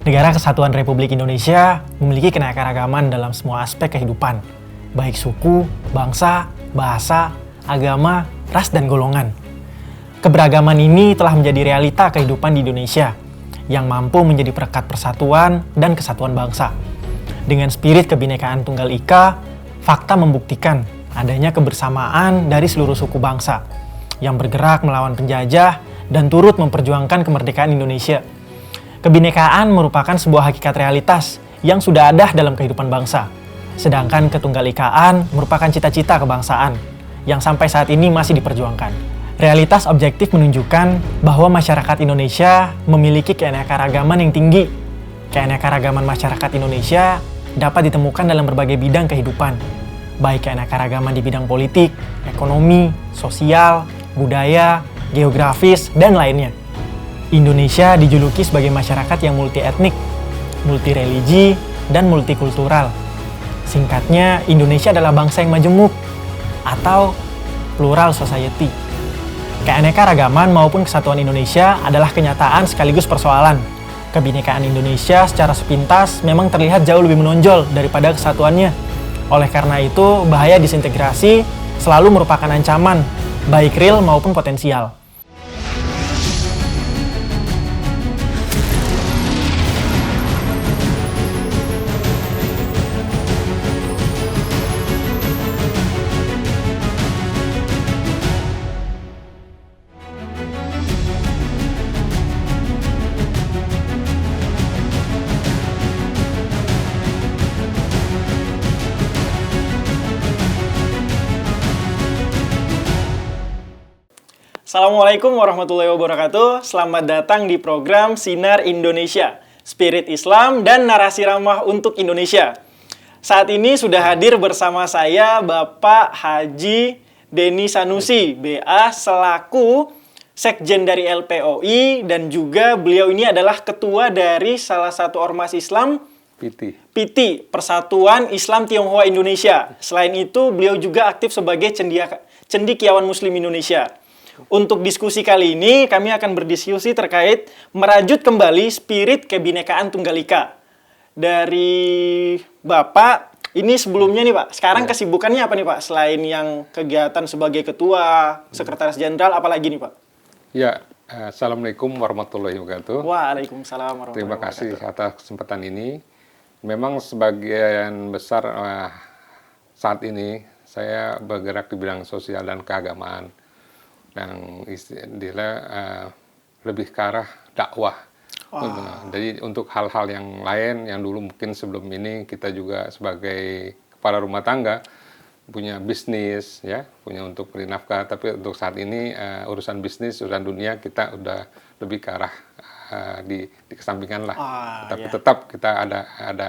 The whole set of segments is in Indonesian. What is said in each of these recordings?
Negara Kesatuan Republik Indonesia memiliki keanekaragaman dalam semua aspek kehidupan, baik suku, bangsa, bahasa, agama, ras, dan golongan. Keberagaman ini telah menjadi realita kehidupan di Indonesia yang mampu menjadi perekat persatuan dan kesatuan bangsa. Dengan spirit Kebinekaan Tunggal Ika, fakta membuktikan adanya kebersamaan dari seluruh suku bangsa yang bergerak melawan penjajah dan turut memperjuangkan kemerdekaan Indonesia. Kebinekaan merupakan sebuah hakikat realitas yang sudah ada dalam kehidupan bangsa. Sedangkan Ketunggalikaan merupakan cita-cita kebangsaan yang sampai saat ini masih diperjuangkan. Realitas objektif menunjukkan bahwa masyarakat Indonesia memiliki keanekaragaman yang tinggi. Keanekaragaman masyarakat Indonesia dapat ditemukan dalam berbagai bidang kehidupan, baik keanekaragaman di bidang politik, ekonomi, sosial, budaya, geografis, dan lainnya. Indonesia dijuluki sebagai masyarakat yang multi etnik, multi religi, dan multikultural. Singkatnya, Indonesia adalah bangsa yang majemuk atau plural society. Keanekaragaman maupun kesatuan Indonesia adalah kenyataan sekaligus persoalan. Kebinekaan Indonesia secara sepintas memang terlihat jauh lebih menonjol daripada kesatuannya. Oleh karena itu, bahaya disintegrasi selalu merupakan ancaman, baik real maupun potensial. Assalamualaikum warahmatullahi wabarakatuh. Selamat datang di program Sinar Indonesia, Spirit Islam dan Narasi Ramah untuk Indonesia. Saat ini sudah hadir bersama saya Bapak Haji Denny Sanusi, BA, selaku Sekjen dari LPOI, dan juga beliau ini adalah ketua dari salah satu ormas Islam, PITI, Persatuan Islam Tionghoa Indonesia. Selain itu, beliau juga aktif sebagai cendekiawan Muslim Indonesia. Untuk diskusi kali ini, kami akan berdiskusi terkait merajut kembali spirit Kebinekaan Tunggal Ika. Dari Bapak, ini sebelumnya nih Pak, sekarang kesibukannya apa nih Pak? Selain yang kegiatan sebagai Ketua, Sekretaris Jenderal, apalagi nih Pak? Ya, Assalamualaikum warahmatullahi wabarakatuh. Waalaikumsalam warahmatullahi Terima kasih wabarakatuh. atas kesempatan ini. Memang sebagian besar saat ini saya bergerak di bidang sosial dan keagamaan. Dan istilah lebih ke arah dakwah. Jadi untuk hal-hal yang lain yang dulu mungkin sebelum ini kita juga sebagai kepala rumah tangga punya bisnis, ya, punya untuk beri nafkah. Tapi untuk saat ini urusan bisnis, urusan dunia kita udah lebih ke arah dikesampingkan lah. Tapi tetap kita ada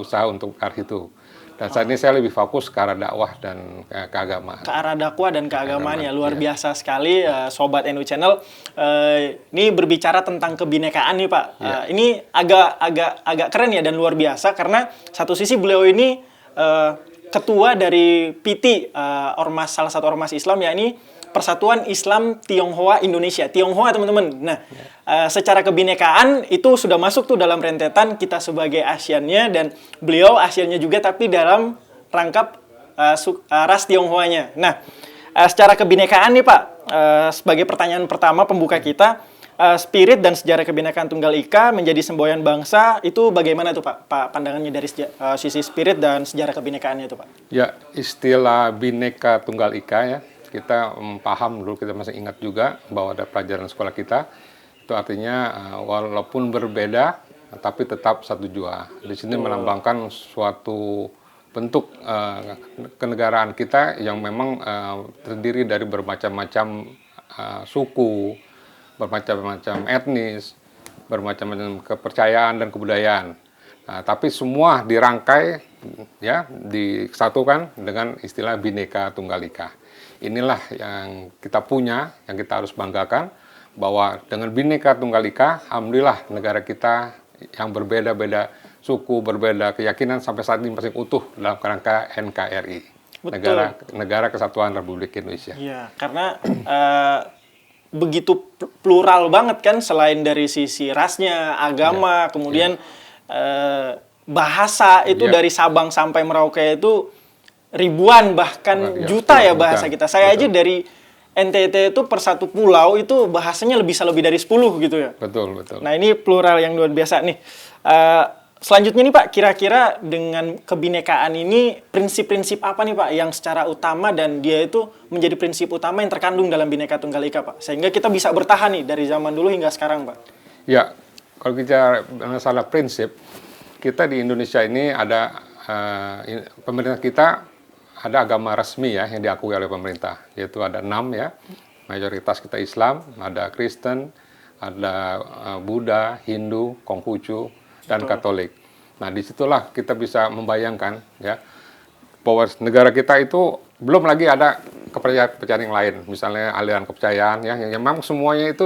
usaha untuk arah itu. Dan saat ini saya lebih fokus ke arah dakwah dan keagamaan. Ke arah dakwah dan keagamaan ya, luar biasa sekali Sobat NU Channel. Ini berbicara tentang kebinekaan nih Pak. Ini agak keren ya dan luar biasa karena satu sisi beliau ini ketua dari PITI, salah satu ormas Islam, yakni Persatuan Islam Tionghoa Indonesia. Tionghoa teman-teman. Nah, secara kebinekaan itu sudah masuk tuh dalam rentetan kita sebagai Asiannya, dan beliau Asiannya juga tapi dalam rangkap ras Tionghoanya. Nah, secara kebinekaan nih Pak, sebagai pertanyaan pertama pembuka kita, spirit dan sejarah Kebinekaan Tunggal Ika menjadi semboyan bangsa itu bagaimana tuh Pak? Pandangannya dari sisi spirit dan sejarah kebinekaannya itu Pak? Ya, istilah Bhinneka Tunggal Ika ya, kita paham dulu, kita masih ingat juga bahwa ada pelajaran sekolah kita. Itu artinya walaupun berbeda tapi tetap satu jua. Di sini melambangkan suatu bentuk kenegaraan kita yang memang terdiri dari bermacam-macam suku, bermacam-macam etnis, bermacam-macam kepercayaan dan kebudayaan. Nah, tapi semua dirangkai, ya, disatukan dengan istilah Bhinneka Tunggal Ika. Inilah yang kita punya, yang kita harus banggakan, bahwa dengan Bhinneka Tunggal Ika, alhamdulillah negara kita yang berbeda-beda suku, berbeda keyakinan sampai saat ini masih utuh dalam kerangka NKRI. Betul. Negara Kesatuan Republik Indonesia. Iya, karena begitu plural banget kan, selain dari sisi rasnya, agama, kemudian bahasa itu dari Sabang sampai Merauke itu ribuan bahkan juta ya bahasa kita. Saya aja dari NTT itu per satu pulau itu bahasanya bisa lebih dari 10 gitu ya. Betul. Nah ini plural yang luar biasa nih. Selanjutnya nih Pak, kira-kira dengan kebinekaan ini prinsip-prinsip apa nih Pak yang secara utama dan dia itu menjadi prinsip utama yang terkandung dalam Bhinneka Tunggal Ika Pak? Sehingga kita bisa bertahan nih dari zaman dulu hingga sekarang Pak. Ya, kalau kita masalah prinsip, kita di Indonesia ini ada pemerintah kita ada agama resmi ya yang diakui oleh pemerintah, yaitu ada 6 ya, mayoritas kita Islam, ada Kristen, ada Buddha, Hindu, Konghucu, dan Katolik. Nah disitulah kita bisa membayangkan ya bahwa negara kita itu belum lagi ada kepercayaan yang lain, misalnya aliran kepercayaan ya, yang memang semuanya itu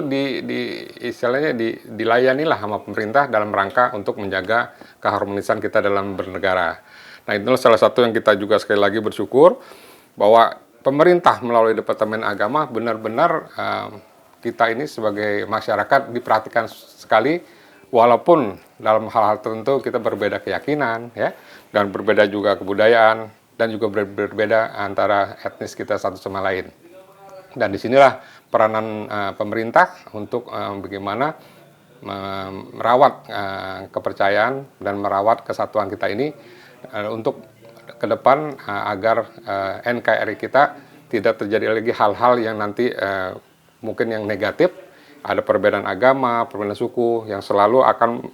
istilahnya dilayanilah sama pemerintah dalam rangka untuk menjaga keharmonisan kita dalam bernegara. Nah itulah salah satu yang kita juga sekali lagi bersyukur bahwa pemerintah melalui Departemen Agama benar-benar kita ini sebagai masyarakat diperhatikan sekali, walaupun dalam hal-hal tertentu kita berbeda keyakinan ya, dan berbeda juga kebudayaan, dan juga berbeda antara etnis kita satu sama lain. Dan disinilah peranan pemerintah untuk bagaimana merawat kepercayaan dan merawat kesatuan kita ini untuk ke depan agar NKRI kita tidak terjadi lagi hal-hal yang nanti mungkin yang negatif, ada perbedaan agama, perbedaan suku yang selalu akan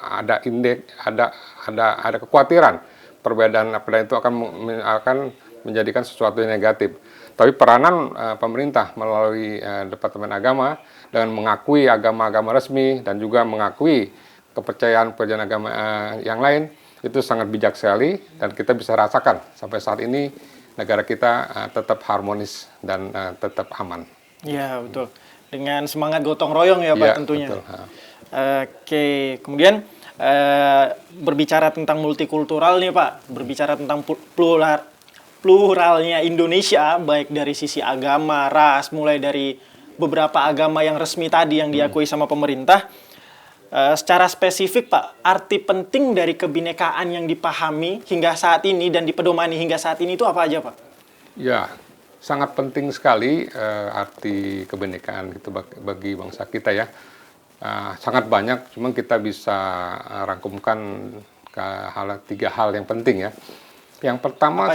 ada indeks, ada kekhawatiran perbedaan itu akan menjadikan sesuatu yang negatif. Tapi peranan pemerintah melalui Departemen Agama dengan mengakui agama-agama resmi dan juga mengakui kepercayaan agama yang lain itu sangat bijak sekali, dan kita bisa rasakan sampai saat ini negara kita tetap harmonis dan tetap aman. Iya betul. Dengan semangat gotong royong ya Pak tentunya. Betul. Oke, kemudian berbicara tentang multikultural nih Pak, berbicara tentang pluralnya Indonesia, baik dari sisi agama, ras, mulai dari beberapa agama yang resmi tadi yang diakui sama pemerintah. Secara spesifik Pak, arti penting dari kebinekaan yang dipahami hingga saat ini dan dipedomani hingga saat ini itu apa aja Pak? Ya, sangat penting sekali arti kebinekaan itu bagi bangsa kita ya. Sangat banyak, cuma kita bisa rangkumkan ke 3 hal yang penting ya. Yang pertama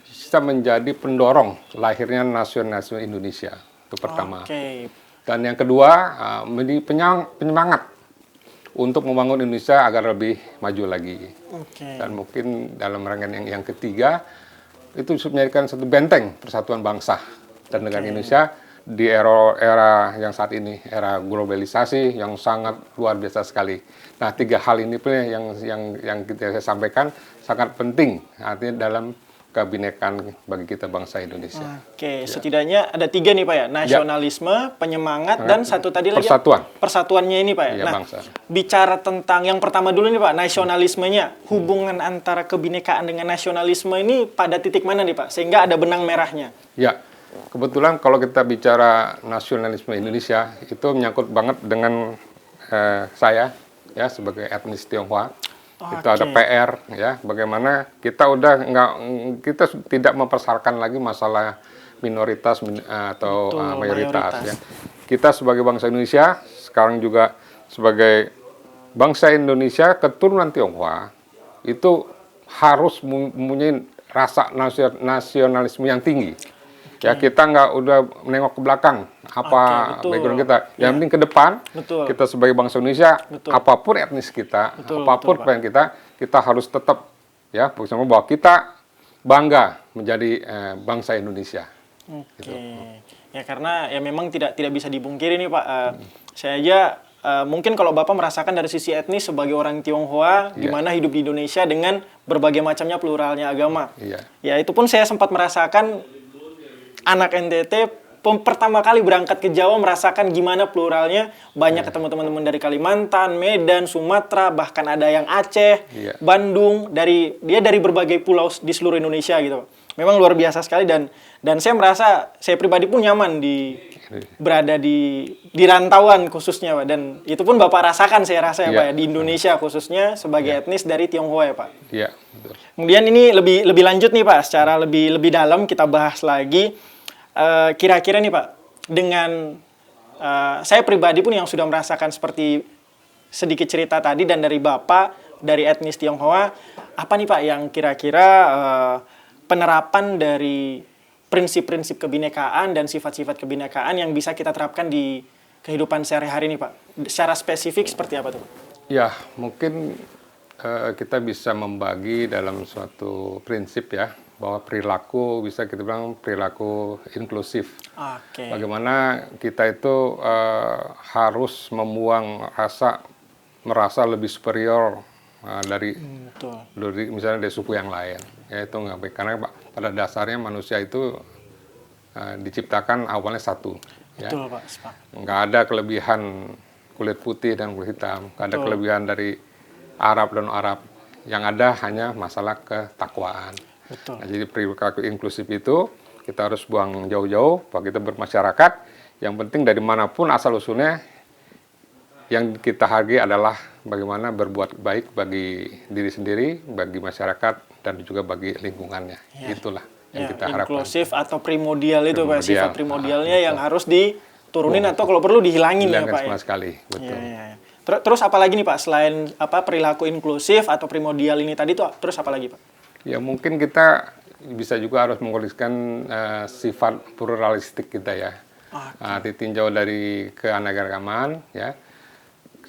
bisa menjadi pendorong lahirnya nasionalisme Indonesia, itu pertama. Dan yang kedua menjadi penyemangat untuk membangun Indonesia agar lebih maju lagi. Dan mungkin dalam rangkaian yang ketiga itu menjadikan satu benteng persatuan bangsa dan negara Indonesia di era yang saat ini, era globalisasi yang sangat luar biasa sekali. Nah 3 hal ini pun yang kita sampaikan sangat penting artinya dalam kebinekaan bagi kita bangsa Indonesia. Setidaknya ada 3 nih Pak ya, nasionalisme, penyemangat, dan satu tadi lagi persatuannya ini Pak ya. Bangsa. Bicara tentang yang pertama dulu nih Pak, nasionalismenya, hubungan antara kebinekaan dengan nasionalisme ini pada titik mana nih Pak, sehingga ada benang merahnya? Ya, kebetulan kalau kita bicara nasionalisme Indonesia itu menyangkut banget dengan saya ya sebagai etnis Tionghoa. Itu ada PR ya, bagaimana kita kita tidak mempersalahkan lagi masalah minoritas atau mayoritas ya. Kita sebagai bangsa Indonesia sekarang juga sebagai bangsa Indonesia keturunan Tionghoa itu harus mempunyai rasa nasionalisme yang tinggi. Ya kita nggak udah menengok ke belakang background kita. Yang penting ke depan kita sebagai bangsa Indonesia, apapun etnis kita, apapun plan kita harus tetap ya bersama bahwa kita bangga menjadi bangsa Indonesia. Gitu. Ya karena ya memang tidak bisa dipungkiri nih Pak. Saya aja mungkin kalau Bapak merasakan dari sisi etnis sebagai orang Tionghoa, di mana hidup di Indonesia dengan berbagai macamnya pluralnya agama. Ya itu pun saya sempat merasakan anak NTT pertama kali berangkat ke Jawa merasakan gimana pluralnya, banyak ketemu teman-teman dari Kalimantan, Medan, Sumatera, bahkan ada yang Aceh, Bandung, dari berbagai pulau di seluruh Indonesia gitu. memang luar biasa sekali, dan saya merasa saya pribadi pun nyaman berada di rantauan khususnya, Pak. Dan itu pun Bapak rasakan, saya rasa ya, Pak, ya, di Indonesia khususnya sebagai etnis dari Tionghoa ya, Pak. Iya, betul. Kemudian ini lebih lanjut nih, Pak, secara lebih dalam kita bahas lagi. Kira-kira nih, Pak, dengan saya pribadi pun yang sudah merasakan seperti sedikit cerita tadi dan dari Bapak dari etnis Tionghoa, apa nih, Pak, yang kira-kira penerapan dari prinsip-prinsip kebinekaan dan sifat-sifat kebinekaan yang bisa kita terapkan di kehidupan sehari-hari nih, Pak? Secara spesifik seperti apa tuh, Pak? Ya, mungkin kita bisa membagi dalam suatu prinsip ya, bahwa perilaku bisa kita bilang perilaku inklusif. Oke. Bagaimana kita itu harus membuang merasa lebih superior dari misalnya dari suku yang lain, ya itu nggak baik, karena pada dasarnya manusia itu diciptakan awalnya satu. Betul, Ya. Pak. Sepak. Nggak ada kelebihan kulit putih dan kulit hitam, nggak ada kelebihan dari Arab dan Arab. Yang ada hanya masalah ketakwaan. Betul. Nah, jadi perilaku inklusif itu kita harus buang jauh-jauh bahwa kita bermasyarakat. Yang penting dari manapun asal usulnya, yang kita hargai adalah bagaimana berbuat baik bagi diri sendiri, bagi masyarakat, dan juga bagi lingkungannya. Ya. Itulah yang Ya, kita harapkan. inklusif atau primordial itu, Pak, sifat primordialnya yang betul. harus diturunin atau kalau perlu dihilangin ya, Pak. Sama Ya? sekali, betul. Ya. Terus apa lagi nih, Pak, selain perilaku inklusif atau primordial ini tadi tuh, terus apa lagi, Pak? Ya mungkin kita bisa juga harus mengkondisikan sifat pluralistik kita ya. Ditinjau dari keanekaragaman ya.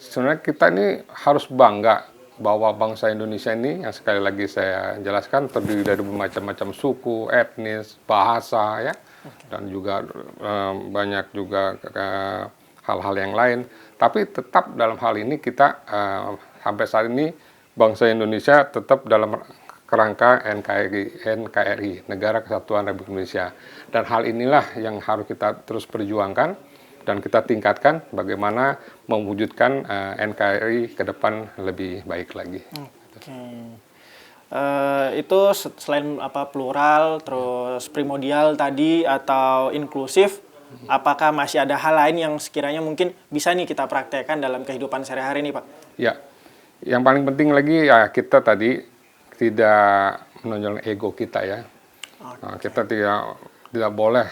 Sebenarnya kita ini harus bangga bahwa bangsa Indonesia ini, yang sekali lagi saya jelaskan, terdiri dari bermacam-macam suku, etnis, bahasa ya, dan juga banyak juga hal-hal yang lain. Tapi tetap dalam hal ini kita sampai saat ini bangsa Indonesia tetap dalam kerangka NKRI, Negara Kesatuan Republik Indonesia. Dan hal inilah yang harus kita terus perjuangkan dan kita tingkatkan bagaimana mewujudkan NKRI ke depan lebih baik lagi. Oke. Itu selain plural, terus primordial tadi atau inklusif, apakah masih ada hal lain yang sekiranya mungkin bisa nih kita praktekkan dalam kehidupan sehari-hari nih, Pak? Ya, yang paling penting lagi ya kita tadi tidak menonjolkan ego kita ya. Kita tidak boleh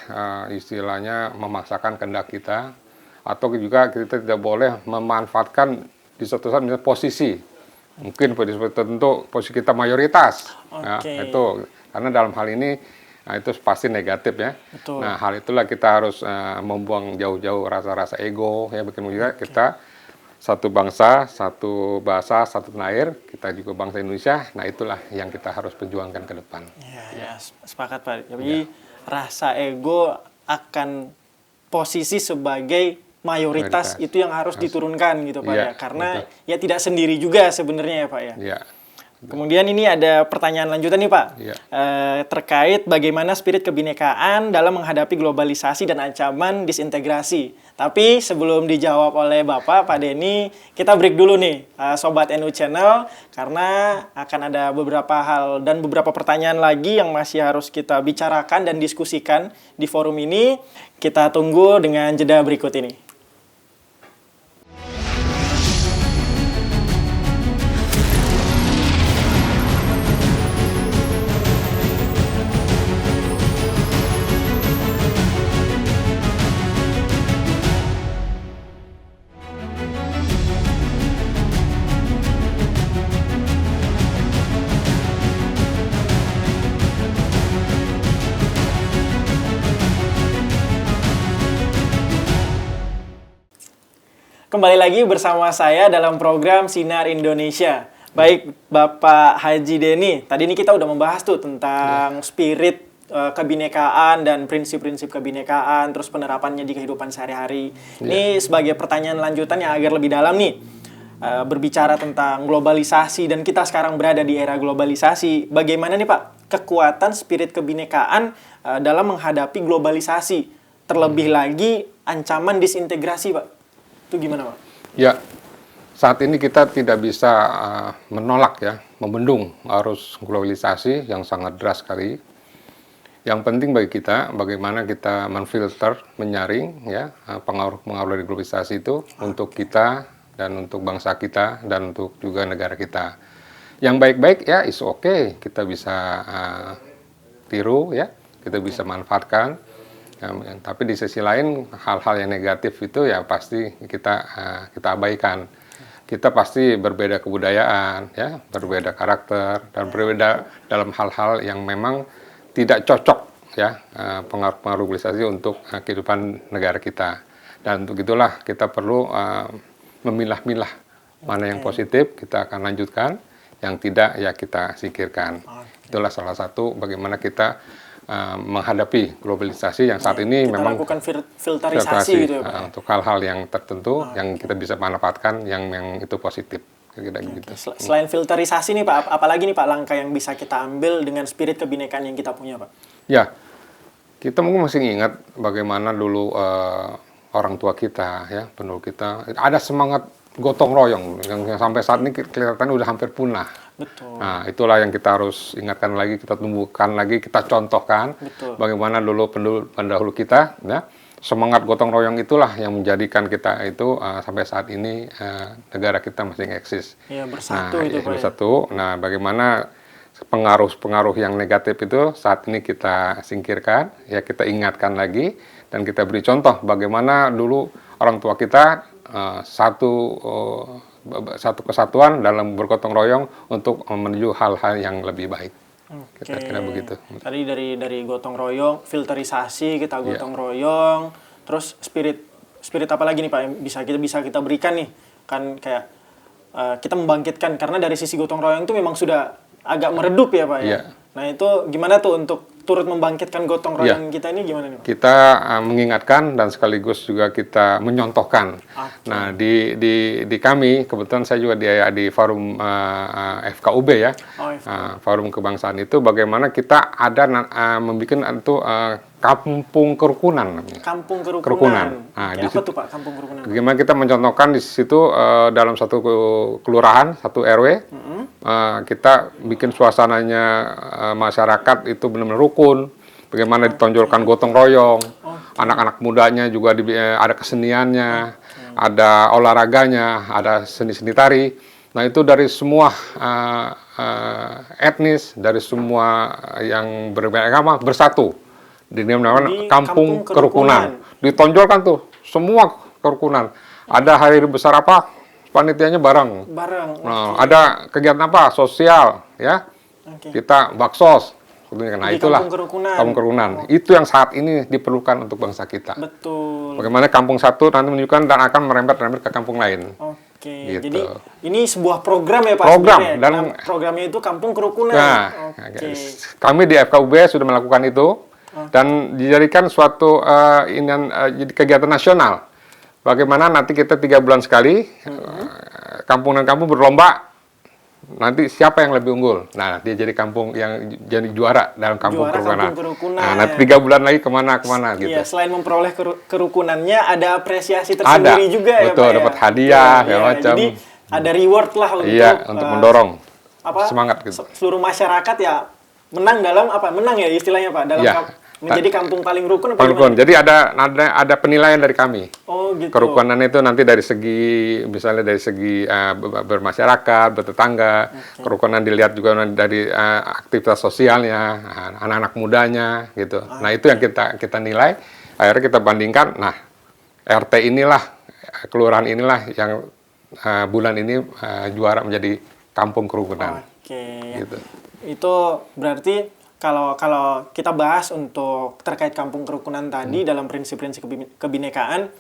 istilahnya memaksakan kehendak kita, atau juga kita tidak boleh memanfaatkan di suatu saat misalnya posisi, mungkin pada tertentu posisi kita mayoritas. Ya, itu karena dalam hal ini itu pasti negatif ya. Betul. Nah, hal itulah kita harus membuang jauh-jauh rasa-rasa ego ya. Begitu juga kita satu bangsa, satu bahasa, satu tanah air, kita juga bangsa Indonesia. Nah, itulah yang kita harus perjuangkan ke depan. Ya, sepakat, Pak. Jadi rasa ego akan posisi sebagai mayoritas itu yang harus diturunkan gitu, Pak, ya. Karena ya tidak sendiri juga sebenarnya ya, Pak, ya. Iya. Kemudian ini ada pertanyaan lanjutan nih, Pak. Terkait bagaimana spirit kebinekaan dalam menghadapi globalisasi dan ancaman disintegrasi. Tapi sebelum dijawab oleh Bapak, Pak Denny, kita break dulu nih, Sobat NU Channel, karena akan ada beberapa hal dan beberapa pertanyaan lagi yang masih harus kita bicarakan dan diskusikan di forum ini. Kita tunggu dengan jeda berikut ini. Kembali lagi bersama saya dalam program Sinar Indonesia. Baik, Bapak Haji Denny, tadi ini kita udah membahas tuh tentang spirit kebinekaan dan prinsip-prinsip kebinekaan, terus penerapannya di kehidupan sehari-hari. Ini sebagai pertanyaan lanjutan yang agar lebih dalam nih, berbicara tentang globalisasi dan kita sekarang berada di era globalisasi. Bagaimana nih, Pak, kekuatan spirit kebinekaan dalam menghadapi globalisasi? Terlebih lagi ancaman disintegrasi, Pak. Itu gimana, Pak? Ya, saat ini kita tidak bisa menolak ya, membendung arus globalisasi yang sangat deras sekali. Yang penting bagi kita, bagaimana kita menfilter, menyaring ya pengaruh-pengaruh dari globalisasi itu untuk kita dan untuk bangsa kita dan untuk juga negara kita. Yang baik-baik ya is okay, kita bisa tiru ya, kita bisa manfaatkan. Tapi di sisi lain hal-hal yang negatif itu ya pasti kita abaikan. Kita pasti berbeda kebudayaan, ya, berbeda karakter dan berbeda dalam hal-hal yang memang tidak cocok ya pengaruh-pengaruh globalisasi untuk kehidupan negara kita. Dan untuk itulah kita perlu memilah-milah mana yang positif kita akan lanjutkan, yang tidak ya kita singkirkan. Itulah salah satu bagaimana kita menghadapi globalisasi yang saat ini kita memang lakukan filterisasi gitu ya, Pak. untuk hal-hal yang tertentu yang kita bisa manfaatkan yang itu positif. Gitu. Selain filterisasi nih Pak, apalagi nih Pak langkah yang bisa kita ambil dengan spirit kebinekaan yang kita punya Pak? Ya, kita mungkin masih ingat bagaimana dulu orang tua kita, ya, penduduk kita, ada semangat gotong royong yang sampai saat ini kelihatan udah hampir punah. Betul. Nah, itulah yang kita harus ingatkan lagi, kita tumbuhkan lagi, kita contohkan. Betul. Bagaimana dulu pendahulu kita, ya, semangat gotong royong itulah yang menjadikan kita itu sampai saat ini negara kita masih eksis. Ya, bersatu itu Pak. Bersatu. Nah, bagaimana pengaruh-pengaruh yang negatif itu saat ini kita singkirkan, ya kita ingatkan lagi dan kita beri contoh bagaimana dulu orang tua kita satu kesatuan dalam bergotong royong untuk menuju hal-hal yang lebih baik. Kita kira begitu. Tadi dari gotong royong, filterisasi kita gotong royong, terus spirit apa lagi nih Pak yang bisa kita berikan nih, kan kayak kita membangkitkan, karena dari sisi gotong royong itu memang sudah agak meredup ya Pak ya. Yeah. Nah itu gimana tuh untuk turut membangkitkan gotong royong kita ini gimana nih Pak? Kita mengingatkan dan sekaligus juga kita menyontohkan. Okay. Nah di kami kebetulan saya juga di forum FKUB ya, forum kebangsaan itu bagaimana kita ada membuat itu kampung kerukunan namanya. Kampung kerukunan. Nah, apa tuh Pak kampung kerukunan? Bagaimana kita mencontohkan di situ dalam satu kelurahan, satu RW, kita bikin suasananya masyarakat itu benar-benar rukun. Bagaimana ditonjolkan gotong royong, anak-anak mudanya juga ada keseniannya, ada olahraganya, ada seni-seni tari. Nah itu dari semua etnis, dari semua yang beragama bersatu. Dinamakan kampung kerukunan. Ditonjolkan tuh semua kerukunan. Ada hari besar apa, panitianya bareng. Nah, ada kegiatan apa, sosial, ya. Kita baksos. Nah itulah kampung kerukunan. Itu yang saat ini diperlukan untuk bangsa kita. Betul. Bagaimana kampung satu nanti menunjukkan dan akan merembet ke kampung lain. Oke. Gitu. Jadi ini sebuah program ya Pak. Program sebenarnya. dan programnya itu kampung kerukunan. Nah, kami di FKUB sudah melakukan itu dan dijadikan suatu jadi kegiatan nasional. Bagaimana nanti kita 3 bulan sekali kampung dan kampung berlomba. Nanti siapa yang lebih unggul? Nah, dia jadi kampung yang jadi juara dalam kampung kerukunan. Nah, nanti 3 bulan lagi kemana gitu. Iya, selain memperoleh kerukunannya, ada apresiasi tersendiri juga ya Pak. Betul, dapat hadiah, macam. Jadi ada reward lah untuk mendorong semangat gitu. Seluruh masyarakat ya menang ya istilahnya Pak dalam menjadi kampung paling rukun. Jadi ada penilaian dari kami. Oh gitu. Kerukunan itu nanti dari segi misalnya dari segi bermasyarakat, bertetangga. Kerukunan dilihat juga dari aktivitas sosialnya, anak-anak mudanya gitu. Nah itu yang kita nilai. Akhirnya kita bandingkan. Nah RT inilah, kelurahan inilah yang bulan ini juara menjadi kampung kerukunan. Oke. Gitu. Itu berarti kalau kita bahas untuk terkait kampung kerukunan tadi dalam prinsip-prinsip kebinekaan,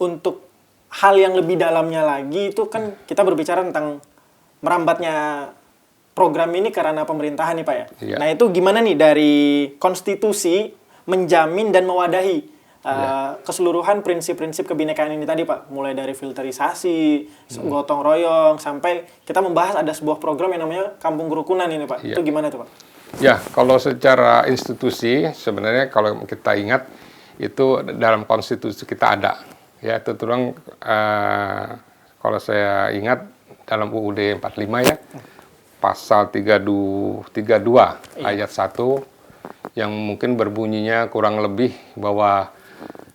untuk hal yang lebih dalamnya lagi itu kan kita berbicara tentang merambatnya program ini ke ranah pemerintahan nih Pak ya. Iya. Nah itu gimana nih dari konstitusi menjamin dan mewadahi keseluruhan prinsip-prinsip kebinekaan ini tadi Pak, mulai dari filterisasi, gotong royong, sampai kita membahas ada sebuah program yang namanya kampung kerukunan ini Pak. Itu gimana tuh Pak? Ya, kalau secara institusi sebenarnya kalau kita ingat itu dalam konstitusi kita ada. Ya, itu terang kalau saya ingat dalam UUD 45 ya, pasal 32 ayat 1 yang mungkin berbunyinya kurang lebih bahwa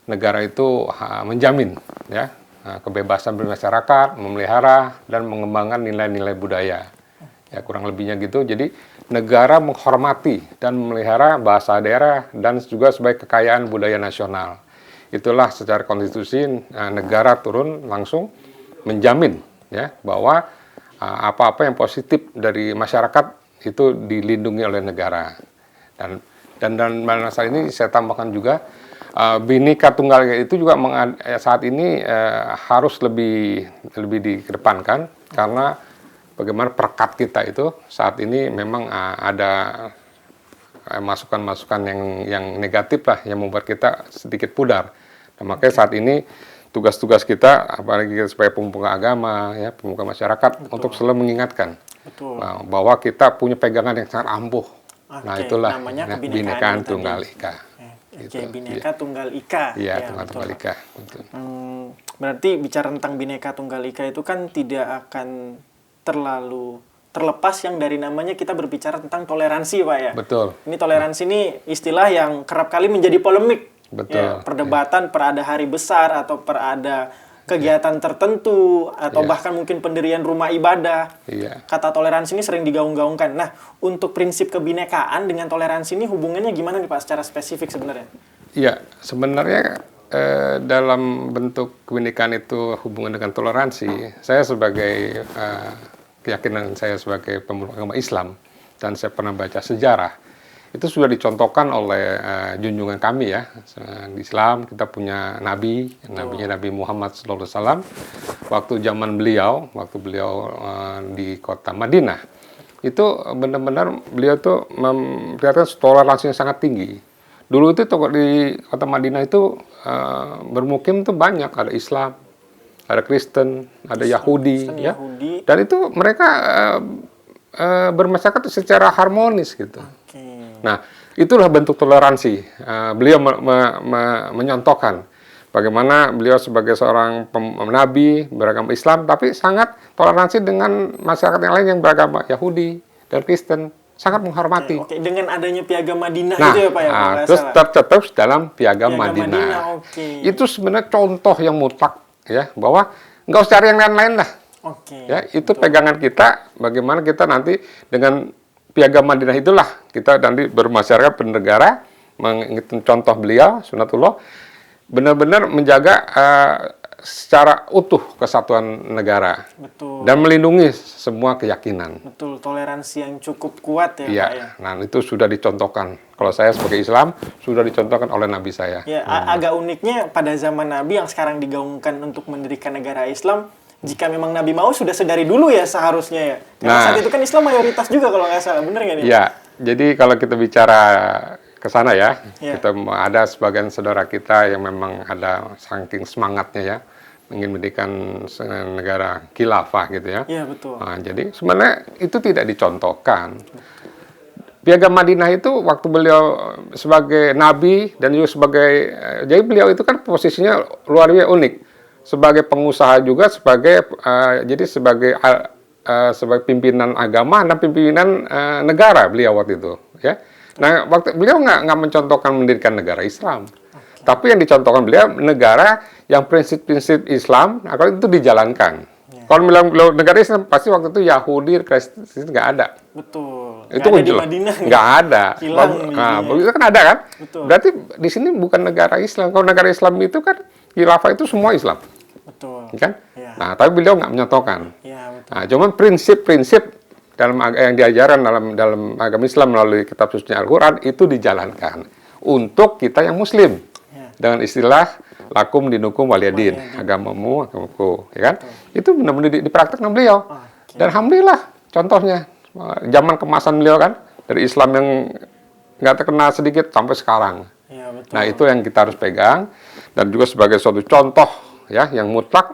negara itu menjamin ya kebebasan bermasyarakat, memelihara dan mengembangkan nilai-nilai budaya. Ya kurang lebihnya gitu. Jadi negara menghormati dan memelihara bahasa daerah dan juga sebagai kekayaan budaya nasional. Itulah secara konstitusi negara turun langsung menjamin ya bahwa apa-apa yang positif dari masyarakat itu dilindungi oleh negara. Dan masalah ini saya tambahkan juga Bhinneka Tunggal Ika itu juga saat ini harus lebih dikedepankan karena bagaimana perkat kita itu saat ini memang ada masukan-masukan yang negatif lah yang membuat kita sedikit pudar. Nah, makanya saat ini tugas-tugas kita apalagi sebagai pemuka agama ya pemuka masyarakat untuk selalu mengingatkan bahwa kita punya pegangan yang sangat ampuh. Nah itulah namanya Bhinneka Tunggal Ika. Bhinneka Tunggal Ika. Iya, Tunggal Ika. Berarti bicara tentang Bhinneka Tunggal Ika itu kan tidak akan terlalu terlepas yang dari namanya kita berbicara tentang toleransi, Pak ya. Betul. Ini toleransi ini istilah yang kerap kali menjadi polemik. Betul. Ya, perdebatan per ada hari besar atau per ada kegiatan tertentu atau bahkan mungkin pendirian rumah ibadah. Kata toleransi ini sering digaung-gaungkan. Nah, untuk prinsip kebinekaan dengan toleransi ini hubungannya gimana nih Pak secara spesifik sebenarnya? Iya, sebenarnya dalam bentuk kebinekaan itu hubungan dengan toleransi, saya sebagai keyakinan saya sebagai pemeluk agama Islam dan saya pernah baca sejarah itu sudah dicontohkan oleh junjungan kami ya di Islam. Kita punya nabinya Nabi Muhammad SAW waktu zaman beliau di kota Madinah itu benar-benar beliau tuh memperlihatkan toleransi yang sangat tinggi. Dulu itu di kota Madinah itu bermukim tuh banyak, ada Islam, ada Kristen, ada Yahudi ya. Dan itu mereka bermasyarakat secara harmonis gitu. Nah, itulah bentuk toleransi. Beliau menyontohkan bagaimana beliau sebagai seorang nabi beragama Islam, tapi sangat toleransi dengan masyarakat yang lain yang beragama Yahudi dan Kristen, sangat menghormati. Dengan adanya Piagam Madinah itu ya Pak ya? Terus tercetus dalam Piagam Madinah. Itu sebenarnya contoh yang mutlak ya, bahwa nggak usah cari yang lain-lain lah. Ya, itu pegangan kita, bagaimana kita nanti dengan Piagam Madinah itulah kita nanti bermasyarakat bernegara mengikuti contoh beliau Sunnatullah benar-benar menjaga secara utuh kesatuan negara. Dan melindungi semua keyakinan. Toleransi yang cukup kuat ya Pak ya. Nah itu sudah dicontohkan. Kalau saya sebagai Islam sudah dicontohkan oleh Nabi saya. Ya, agak uniknya pada zaman Nabi yang sekarang digaungkan untuk mendirikan negara Islam. Jika memang Nabi mau sudah sedari dulu ya seharusnya ya. Karena saat itu kan Islam mayoritas juga kalau nggak salah, bener nggak nih? Iya, jadi kalau kita bicara ke sana ya, kita ada sebagian saudara kita yang memang ada saking semangatnya ya, ingin mendirikan negara khilafah gitu ya. Iya betul. Nah, jadi sebenarnya itu tidak dicontohkan. Piagam Madinah itu waktu beliau sebagai nabi dan juga sebagai, jadi beliau itu kan posisinya luar biasa unik. Sebagai pengusaha juga sebagai pimpinan agama dan pimpinan negara beliau waktu itu ya. Nah waktu beliau nggak mencontohkan mendirikan negara Islam, tapi yang dicontohkan beliau negara yang prinsip-prinsip Islam kalau itu dijalankan. Kalau bilang negara Islam pasti waktu itu Yahudi Kristen nggak ada. Betul. Itu muncul nggak ada. Begitu kan ada kan. Betul. Berarti di sini bukan negara Islam. Kalau negara Islam itu kan khilafah itu semua Islam. Betul. Kan? Ya. Nah, tapi beliau nggak menyontohkan. Ya, betul. Nah, cuman prinsip-prinsip yang diajarkan dalam agama Islam melalui kitab suci Al-Quran itu dijalankan untuk kita yang Muslim dengan istilah lakum dinukum waliyadin, agamamu agamaku, ya kan? Betul. Itu benar-benar dipraktekkan beliau. Dan alhamdulillah contohnya zaman kemasan beliau kan dari Islam yang nggak terkenal sedikit sampai sekarang. Ya, betul. Nah, itu yang kita harus pegang dan juga sebagai suatu contoh ya yang mutlak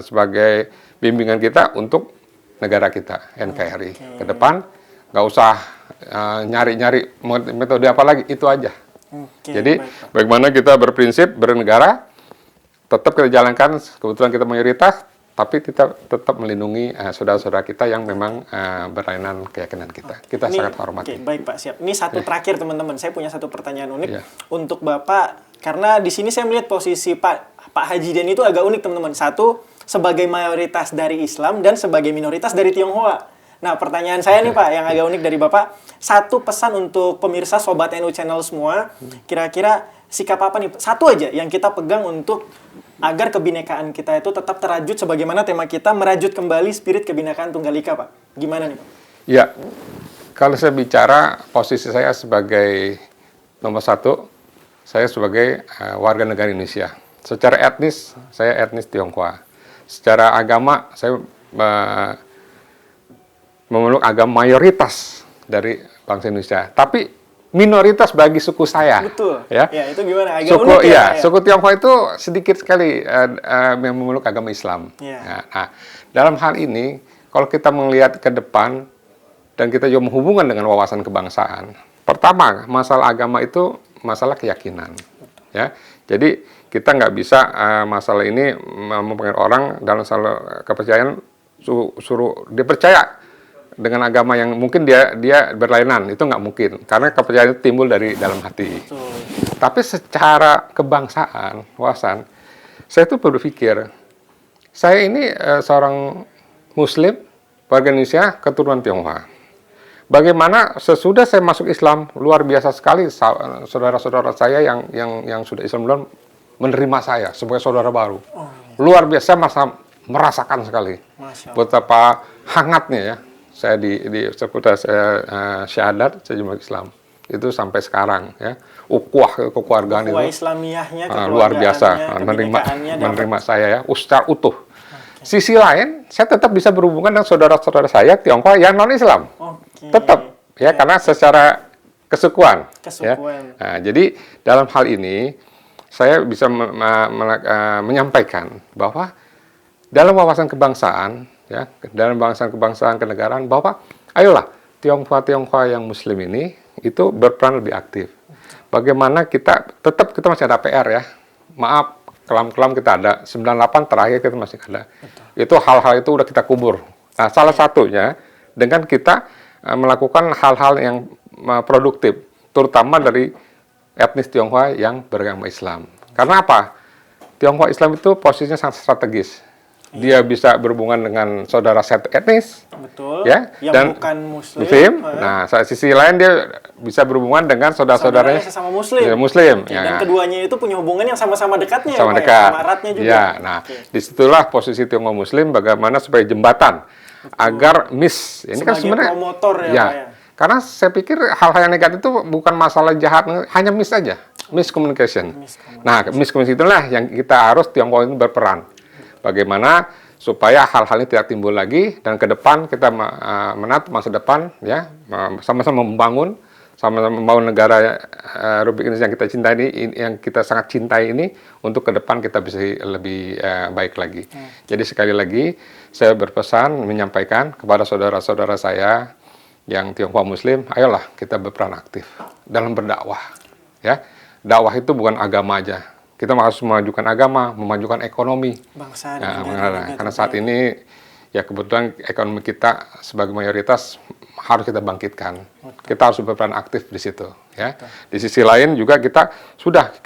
sebagai bimbingan kita untuk negara kita NKRI ke depan. Nggak usah nyari-nyari metode apa lagi, itu aja. Jadi bagaimana kita berprinsip bernegara tetap kita jalankan, kebetulan kita mayoritas, tapi kita tetap melindungi saudara-saudara kita yang memang berlainan keyakinan kita. Kita sangat hormati. Oke, baik Pak, siap. Ini satu terakhir teman-teman, saya punya satu pertanyaan unik untuk Bapak, karena di sini saya melihat posisi Pak Haji Den itu agak unik teman-teman. Satu, sebagai mayoritas dari Islam dan sebagai minoritas dari Tionghoa. Nah, pertanyaan saya nih Pak, yang agak unik dari Bapak, satu pesan untuk pemirsa Sobat NU Channel semua, kira-kira sikap apa nih? Satu aja yang kita pegang untuk agar kebinekaan kita itu tetap terajut sebagaimana tema kita, merajut kembali spirit kebinekaan Tunggal Ika, Pak. Gimana nih, Pak? Ya, kalau saya bicara posisi saya sebagai nomor satu, saya sebagai warga negara Indonesia. Secara etnis, saya etnis Tionghoa. Secara agama, saya memeluk agama mayoritas dari bangsa Indonesia. Tapi minoritas bagi suku saya. Betul. Ya, itu gimana? Agak suku, unik ya, suku Tionghoa itu sedikit sekali yang memeluk agama Islam. Nah, dalam hal ini, kalau kita melihat ke depan dan kita juga menghubungkan dengan wawasan kebangsaan, pertama masalah agama itu masalah keyakinan. Ya, jadi kita nggak bisa masalah ini mempengaruhi orang dalam salah kepercayaan suruh dia percaya dengan agama yang mungkin dia berlainan, itu nggak mungkin karena kepercayaan itu timbul dari dalam hati. Tapi secara kebangsaan, wawasan, saya tuh berpikir saya ini seorang Muslim warga Indonesia keturunan Tionghoa. Bagaimana sesudah saya masuk Islam, luar biasa sekali saudara-saudara saya yang sudah Islam duluan menerima saya sebagai saudara baru. Luar biasa, merasakan sekali betapa hangatnya ya. Saya seputar saya syahadat, saya masuk Islam. Itu sampai sekarang ya. Ukhuwah kekeluargaan itu Islamiyahnya, luar biasa menerima saya ya, secara utuh. Sisi lain, saya tetap bisa berhubungan dengan saudara-saudara saya Tionghoa yang non-Islam. Tetap ya, karena secara kesukuan. Ya. Nah, jadi dalam hal ini saya bisa menyampaikan bahwa dalam wawasan kebangsaan, ya, dalam wawasan kebangsaan kenegaraan, bahwa ayolah Tionghoa yang Muslim ini itu berperan lebih aktif. Bagaimana kita masih ada PR ya. Maaf, kelam-kelam kita ada, 98 terakhir kita masih ada. Itu hal-hal itu udah kita kubur. Nah, salah satunya dengan kita melakukan hal-hal yang produktif, terutama dari etnis Tionghoa yang beragama Islam. Karena apa? Tionghoa Islam itu posisinya sangat strategis. Dia bisa berhubungan dengan saudara satu etnis, ya, yang dan bukan Muslim. Nah, sisi lain dia bisa berhubungan dengan saudara-saudaranya sesama Muslim. Muslim. Ya. Dan keduanya itu punya hubungan yang sama-sama dekatnya, sama ya, dekat. Sama eratnya juga. Ya, nah, disitulah posisi Tionghoa Muslim bagaimana supaya jembatan agar miss. Ini kan sebenarnya promotor ya, Pak, ya. Karena saya pikir hal-hal yang negatif itu bukan masalah jahat, hanya miss aja, miscommunication. Nah, miscommunication itulah yang kita harus Tionghoa ini berperan. Bagaimana supaya hal-hal ini tidak timbul lagi dan ke depan kita menatap masa depan ya, sama-sama membangun negara Republik Indonesia yang kita cintai ini, yang kita sangat cintai ini, untuk ke depan kita bisa lebih baik lagi. Jadi sekali lagi saya berpesan menyampaikan kepada saudara-saudara saya yang Tionghoa Muslim, ayolah kita berperan aktif dalam berdakwah. Ya, dakwah itu bukan agama aja. Kita harus memajukan agama, memajukan ekonomi. Bangsa karena saat ini ya kebetulan ekonomi kita sebagai mayoritas harus kita bangkitkan. Kita harus berperan aktif di situ. Ya. Di sisi lain juga kita sudah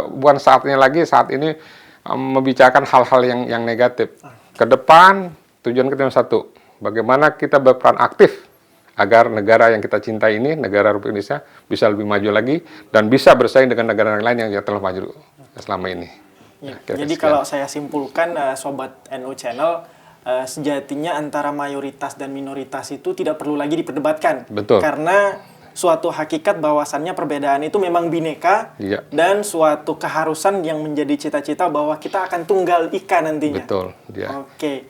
bukan saatnya lagi saat ini membicarakan hal-hal yang negatif. Ke depan tujuan kita satu, bagaimana kita berperan aktif agar negara yang kita cintai ini, negara Republik Indonesia, bisa lebih maju lagi dan bisa bersaing dengan negara lain yang telah maju selama ini. Ya, jadi kalau saya simpulkan, Sobat NU Channel, sejatinya antara mayoritas dan minoritas itu tidak perlu lagi diperdebatkan. Betul. Karena suatu hakikat bahwasannya perbedaan itu memang bineka, dan suatu keharusan yang menjadi cita-cita bahwa kita akan tunggal ika nantinya. Betul. Oke.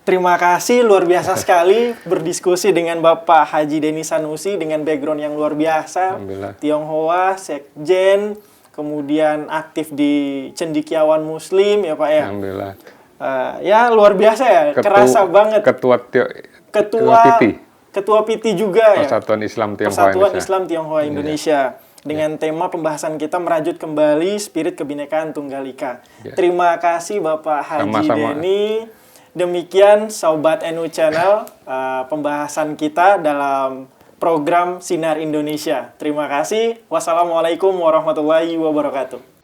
Terima kasih, luar biasa sekali berdiskusi dengan Bapak Haji Denny Sanusi dengan background yang luar biasa. Tionghoa, Sekjen, kemudian aktif di Cendekiawan Muslim ya Pak ya. Alhamdulillah. Ya luar biasa ya, kerasa banget. Ketua PITI juga Persatuan ya. Islam Tionghoa Persatuan Indonesia. Islam Tionghoa Indonesia. dengan tema pembahasan kita merajut kembali spirit kebinekaan Tunggal Ika. Ya. Terima kasih Bapak Haji Sama-sama. Denny. Demikian Sobat NU Channel, pembahasan kita dalam program Sinar Indonesia. Terima kasih. Wassalamualaikum warahmatullahi wabarakatuh.